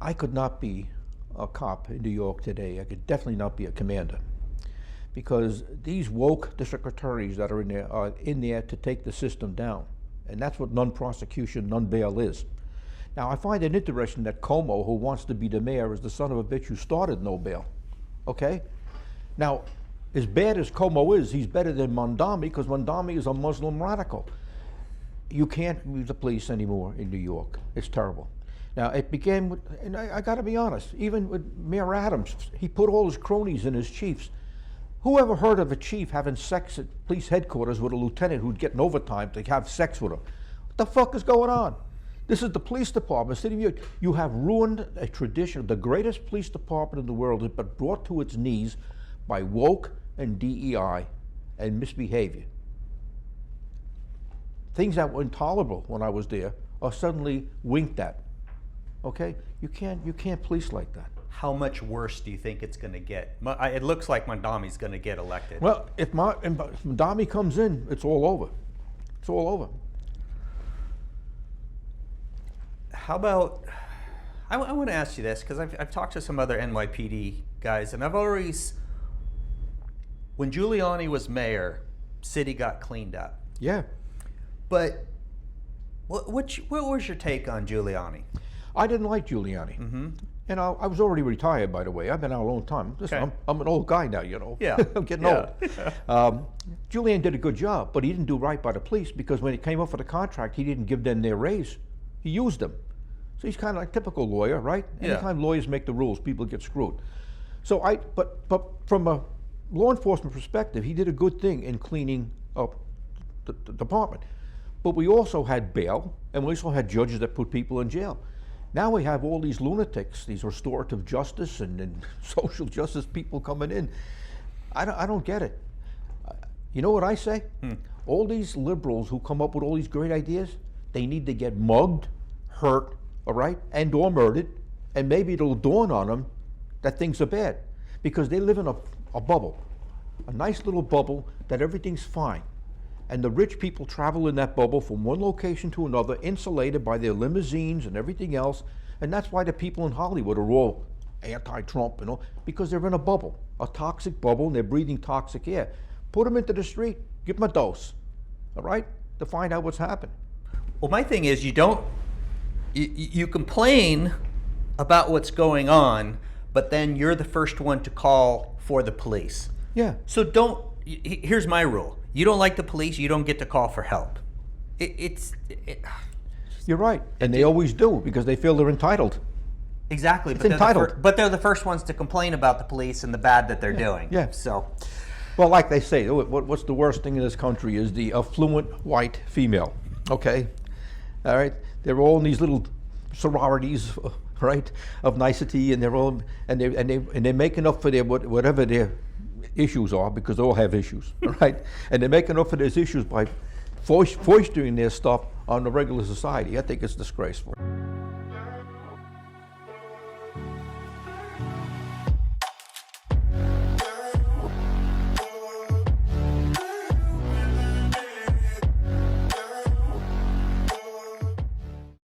I could not be a cop in New York today. I could definitely not be a commander, because these woke district attorneys that are in there to take the system down. And that's what non-prosecution, non-bail is. Now, I find it interesting that Como, who wants to be the mayor, is the son of a bitch who started no bail. Okay? Now, as bad as Como is, he's better than Mondami, because Mondami is a Muslim radical. You can't use the police anymore in New York. It's terrible. Now, it began with, and I gotta be honest, even with Mayor Adams, he put all his cronies in his chiefs. Who ever heard of a chief having sex at police headquarters with a lieutenant who'd get an overtime to have sex with him? What the fuck is going on? This is the police department. You have ruined a tradition. The greatest police department in the world has been brought to its knees by woke and DEI and misbehavior. Things that were intolerable when I was there are suddenly winked at. Okay? You can't police like that. How much worse do you think it's going to get? It looks like Mondami's going to get elected. Well, if Mondami comes in, it's all over. It's all over. How about, I want to ask you this, because I've talked to some other NYPD guys, and I've always, when Giuliani was mayor, city got cleaned up. Yeah. But what was your take on Giuliani? I didn't like Giuliani. Mm-hmm. And I was already retired, by the way. I've been out a long time. Listen, okay. I'm an old guy now, you know. Yeah. I'm getting old. Giuliani did a good job, but he didn't do right by the police, because when he came up for the contract, he didn't give them their raise. He used them. So he's kind of like a typical lawyer, right? Yeah. Anytime lawyers make the rules, people get screwed. So but from a law enforcement perspective, he did a good thing in cleaning up the department. But we also had bail, and we also had judges that put people in jail. Now we have all these lunatics, these restorative justice and social justice people coming in. I don't get it. You know what I say? All these liberals who come up with all these great ideas, they need to get mugged, hurt, all right, and or murdered, and maybe it'll dawn on them that things are bad, because they live in a bubble, a nice little bubble that everything's fine. And the rich people travel in that bubble from one location to another, insulated by their limousines and everything else. And that's why the people in Hollywood are all anti-Trump, you know, because they're in a bubble, a toxic bubble, and they're breathing toxic air. Put them into the street, give them a dose, all right, to find out what's happened. Well, my thing is, you complain about what's going on, but then you're the first one to call for the police. Yeah. So here's my rule. You don't like the police, you don't get to call for help. You're right, and they always do, because they feel they're entitled. Exactly, it's entitled. But they're the first ones to complain about the police and the bad that they're doing. Yeah. So, well, like they say, what's the worst thing in this country is the affluent white female. Okay, all right. They're all in these little sororities, right, of nicety, and they make enough for their whatever their issues are, because they all have issues, all right? And they make enough of those issues by foisting their stuff on the regular society. I think it's disgraceful.